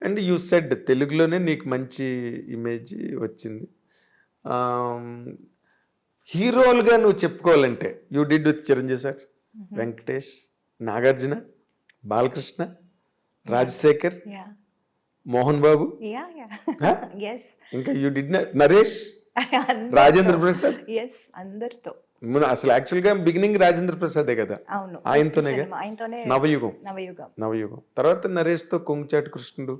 And you said తెలుగులోనే నీకు మంచి ఇమేజ్ వచ్చింది. హీరోలుగా నువ్వు చెప్పుకోవాలంటే you did with Chiranjeevi sir, Venkatesh, Nagarjuna, Balakrishna, Rajasekhar, Mohan Babu, ఇంకా యూ డిడ్ నరేష్, రాజేంద్ర ప్రసాద్. అందరితో అసలు యాక్చువల్ గా బిగినింగ్ రాజేంద్ర ప్రసాదే కదా, ఆయనతోనే నవయుగం. తర్వాత నరేష్ తో కొంగుచాటు కృష్ణుడు,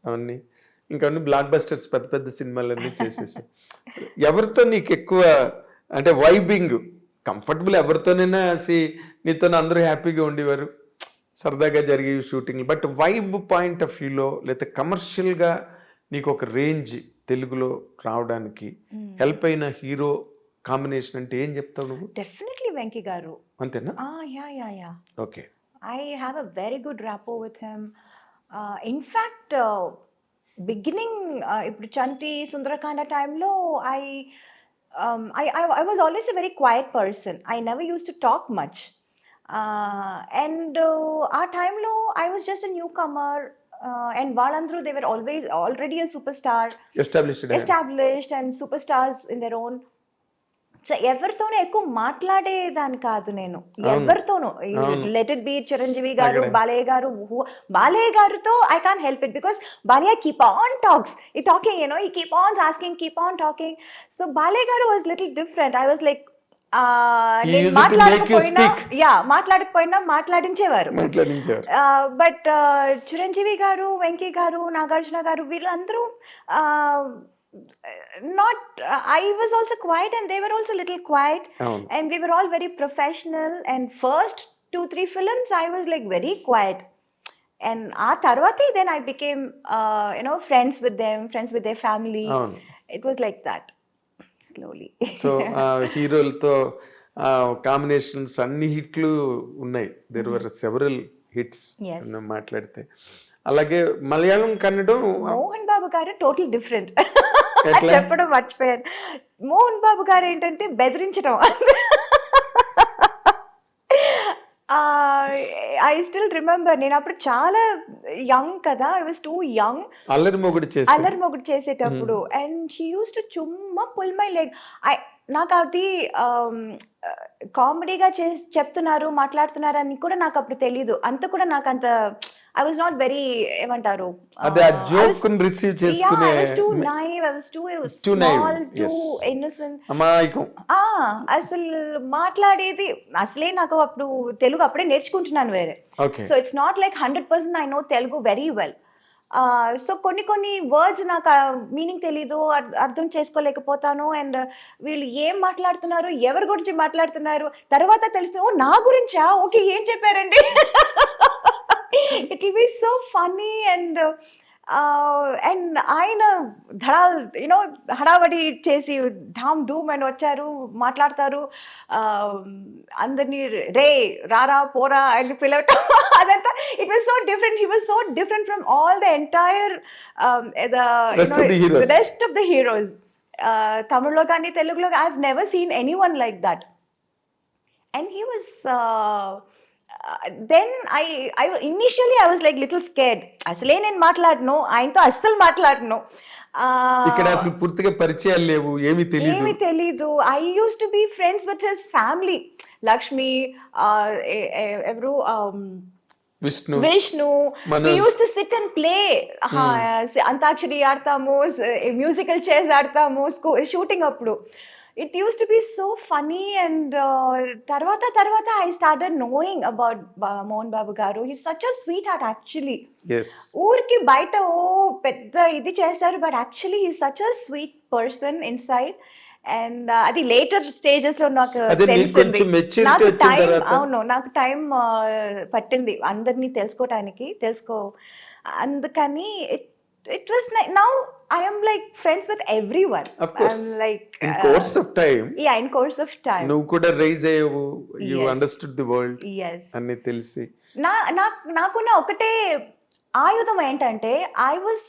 అవన్నీ ఇంకా అన్ని బ్లాక్ బస్టర్స్, పెద్ద పెద్ద సినిమాలన్నీ చేసేసి. ఎవరితో నీకు ఎక్కువ అంటే వైబింగ్ కంఫర్టబుల్? ఎవరితోనైనా నీతో అందరూ హ్యాపీగా ఉండేవారు, సరదాగా జరిగే shooting. But vibe point of వ్యూలో లేదా కమర్షియల్గా నీకు ఒక రేంజ్ తెలుగులో రావడానికి హెల్ప్ అయిన హీరో కాంబినేషన్ అంటే ఏం చెప్తావు నువ్వు? డెఫినెట్లీ వెంకీ గారు. అంతేనా? Yeah. Okay. I have a very good rapport with him. In fact, beginning ఇప్పుడు చంటి సుందరకాండ టైంలో I was always a very quiet person. I never used to talk much. And ఆ టైంలో I was just a newcomer. And వాళ్ళందరూ they were already a superstar, established and superstars in their own. So ఎవరితోనూ ఎక్కువ మాట్లాడేదాన్ని కాదు నేను, ఎవరితోనూ. Let it be Chiranjeevi గారు, బాలయ్య గారితో I can't help it because Balayya keep on talking, he keep on asking, keep on talking. So Balayya గారు was little different. I was like మాట్లాడకపోయినా మాట్లాడించేవారు. బట్ చిరంజీవి గారు, వెంకీ గారు, నాగార్జున గారు వీళ్ళందరూ I was also quiet and they were also little quiet. And we were all very professional, and first 2-3 films I was like very quiet, and tarvati then I became friends with them, friends with their family. It was like that slowly. So హీరోలతో combinations అన్ని హిట్లు ఉన్నాయి. there were several hits మాట్లాడితే. అలాగే మలయాళం, కన్నడం, మోహన్ బాబు గారు total different. చెప్పడం మర్చిపోయాను. మోహన్ బాబు గారు ఏంటంటే బెదిరించడం. ఐ స్టిల్ రిమెంబర్, నేను అప్పుడు చాలా యంగ్ కదా, I was two young. Allari Mogudu చేసేటప్పుడు అండ్ హీ యూస్ టు చుమ్మా పుల్ మై లెగ్. నాకు అది కామెడీగా చెప్తున్నారు, మాట్లాడుతున్నారు అని కూడా నాకు అప్పుడు తెలీదు. అంత కూడా నాకు అంత I was not very ఏమంటారు, joke రిసీవ్ చేసుకునే. I was too naive, I was too small, too innocent. అమాయకం. అసలు మాట్లాడేది అసలే నాకు అప్పుడు తెలుగు అప్పుడే నేర్చుకుంటున్నాను వేరే. So it's not like 100% I know Telugu very well. So కొన్ని వర్డ్స్ నాకు మీనింగ్ తెలీదు, అర్థం చేసుకోలేకపోతాను. అండ్ వీళ్ళు ఏం మాట్లాడుతున్నారు, ఎవరి గురించి మాట్లాడుతున్నారు తర్వాత తెలుసు, నా గురించా, ఓకే ఏం చెప్పారండి. It will be so funny and ఆయన హడావడి చేసి ఢామ్ డూమ్ అని వచ్చారు, మాట్లాడతారు, అందరినీ రే రారా పోరా అని పిలవటం, అదంతా. It was so different. He was so different from all the entire rest of the heroes. తమిళ్లో కానీ తెలుగులో I have never seen anyone like that. And he was then I initially I was like little scared. అసలే నేను మాట్లాడను, ఆయనతో అస్సలు మాట్లాడను. ఇక్కడ అసలు పూర్తిగా పరిచయాలు లేవు, ఏమీ తెలీదు. I used to be friends with his family, Lakshmi, ఎవరు, Vishnu. We used to sit and play. Antakshari ఆడతాము, మ్యూజికల్ చైర్స్ ఆడతాము షూటింగ్ అప్పుడు. It used to be so funny. And tarvata I started knowing about Mohan Babu garu. He's such a sweetheart actually. Yes. Urki baita pedda idi chesaru, but actually he's such a sweet person inside. And adi later stages lo నాకు తెలిసింది. నాకు time పట్టింది అందరినీ తెలుసుకోవటానికి. అందుకని it was like, now I am like friends with everyone. Of course. I'm like in course of time. Yeah, in course of time. నువ్వు కూడా rise అయ్యావు, you understood the world. Yes. అన్ని తెలిసి నాకున్న ఒకటే ఆయుధం ఏంటంటే I was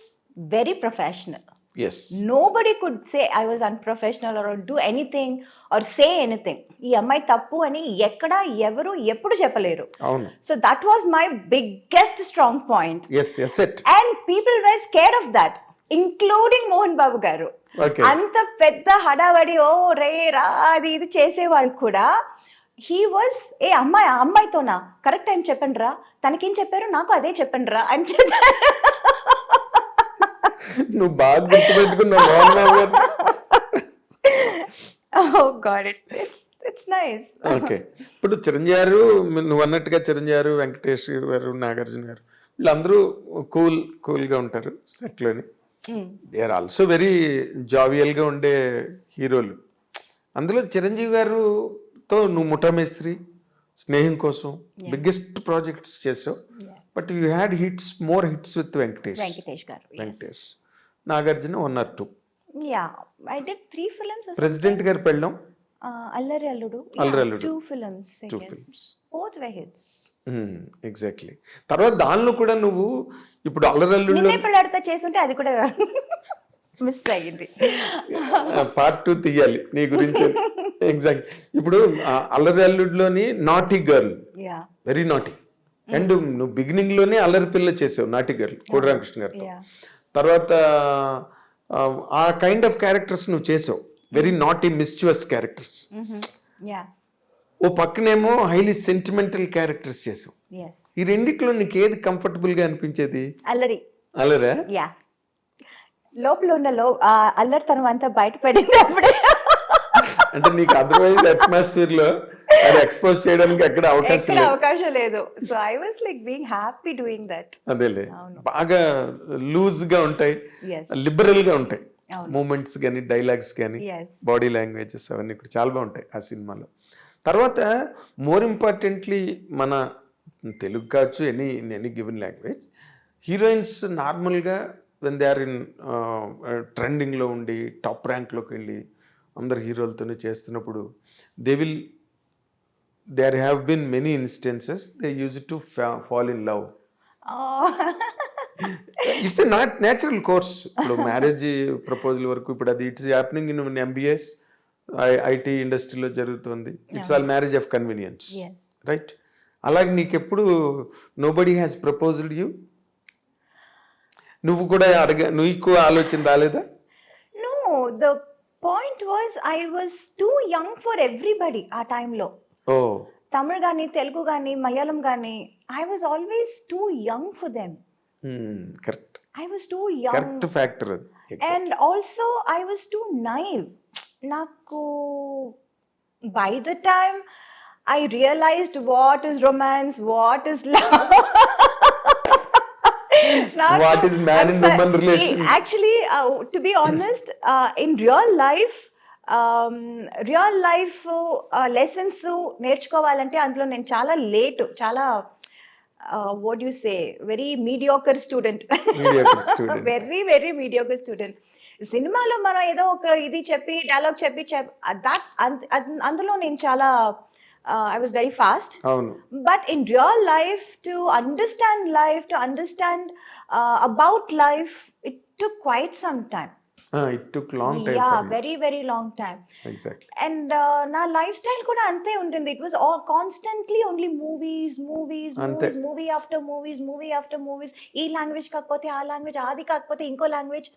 very professional. Yes nobody could say I was unprofessional or do anything or say anything. ఈ అమ్మాయి తప్పు అని ఎక్కడ ఎవరు ఎప్పుడు చెప్పలేరు. అవును. So that was my biggest strong point. Yes yes it. And people were scared of that, including Mohan Babu garu. Okay. అంత పెద్ద హడావడి ఓ రే రా అది ఇది చేసేవాళ్ళు కూడా హీ వాజ్ ఏ అమ్మాయి, ఆ అమ్మాయితోనా కరెక్ట్ టైం చెప్పండి రా, తనకేం చెప్పారు నాకు అదే చెప్పండి రా అని చెప్పారు. నువ్వు బాగా గుర్తుపెట్టుకున్నావు మోహన్ బాబు గారు. Oh God, it's nice. Okay. ఇప్పుడు చిరంజీవి గారు, నువ్వు అన్నట్టుగా చిరంజీవి గారు, వెంకటేష్ గారు, నాగార్జున గారు వీళ్ళందరూ కూల్గా ఉంటారు సెట్లోని. దే ఆర్ ఆల్సో వెరీ జావియల్గా ఉండే హీరోలు. అందులో చిరంజీవి గారుతో నువ్వు ముఠామేస్త్రి, స్నేహం కోసం బిగ్గెస్ట్ ప్రాజెక్ట్స్ చేసావు. But you had more hits with Venkatesh garu. Venkatesh. Nagarjuna 1 or 2. Yeah, I did 3 films. President Gari Pellam, అల్లరి అల్లుడు. అల్లరి అల్లుడు. 2 films. I 2 guess. films. Both were hits. Exactly. తర్వాత దానిలో కూడా నువ్వు ఇప్పుడు అల్లరల్లులో నిన్నే పెళ్ళాడితే చేస్తుంటే అది కూడా మిస్ అయ్యింది. పార్ట్ 2 తీయాలి నీ గురించి. ఎగ్జాక్ట్. ఇప్పుడు అల్లరి అల్లుడిలోని naughty girl, Yeah. Very naughty. And నువ్వు బిగినింగ్ లోనే అల్లరి పిల్ల చేసావు నాటీ గర్ల్ కోడి రామకృష్ణ గారితో. Yeah. తర్వాత ఆ కైండ్ ఆఫ్ క్యారెక్టర్స్ నువ్వు చేసావు, very naughty mischievous characters. Yeah. ఓ పక్కనేమో హైలీ సెంటిమెంటల్ క్యారెక్టర్స్ చేసావు. Yes. ఈ రెండిట్లో నీకు ఏది కంఫర్టబుల్ గా అనిపించేది? అల్లరి. అల్లరా? యా. లోపల ఉన్న అల్లరితనం అంతా బయటపడింది అప్పుడే. అంటే నీకు అదర్వైజ్ అట్మాస్ఫియర్ లో అది ఎక్స్పోజ్ చేయడానికి ఎక్కడ అవకాశం లేదు. So I was like being happy doing that. అదేలే, బాగా లూజ్ గా ఉంటాయి, లిబరల్ గా ఉంటాయి మూమెంట్స్ కానీ, డైలాగ్స్ కానీ, బాడీ లాంగ్వేజెస్ అవన్నీ కూడా చాలా బాగుంటాయి ఆ సినిమాలో. తర్వాత మోర్ ఇంపార్టెంట్లీ మన తెలుగు కావచ్చు, ఎనీ గివెన్ లాంగ్వేజ్, హీరోయిన్స్ నార్మల్గా వెన్ దే ఆర్ ఇన్ ట్రెండింగ్లో ఉండి టాప్ ర్యాంక్లోకి వెళ్ళి అందరు హీరోలతోనే చేస్తున్నప్పుడు there have been many instances they used to fall in love. It's a natural course. ఇప్పుడు మ్యారేజ్ ప్రపోజల్ వరకు ఇప్పుడు అది it's happening in MBS IT ఇండస్ట్రీలో జరుగుతుంది. It's all marriage of convenience, right? అలాగే నీకు ఎప్పుడు నోబడీ హ్యాస్ ప్రపోజ్డ్ యూ? నువ్వు కూడా నీకు ఆలోచన రాలేదా? No, the point was I was too young for everybody ఆ టైంలో. తమిళ్ కానీ, తెలుగు కానీ, మలయాళం కానీ, I was always too young for them. Correct. I was too young. Correct factor అది. And also I was too naive. నాకు by the time I realized what is romance, what is love. What is man and woman relation? Actually, to be honest, in real life lessons నేర్చుకోవాలంటే అందులో నేను చాలా late, చాలా what you say very mediocre student. Very very mediocre student. సినిమాలో మనం ఏదో ఒక ఇది చెప్పి డైలాగ్ చెప్పి అందులో నేను చాలా I was very fast. But in real life, to understand about life, it took quite some time. It took long time. Yeah, very very long time. Exactly. And na lifestyle kuda ante untindi. It was all constantly only movies, movie after movies. Ee language kakapothe aa language, adi kakapothe inko language.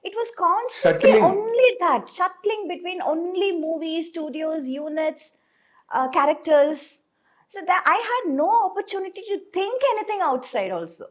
It was constantly only that, shuttling between only movies, studios, units, characters. So that I had no opportunity to think anything outside also.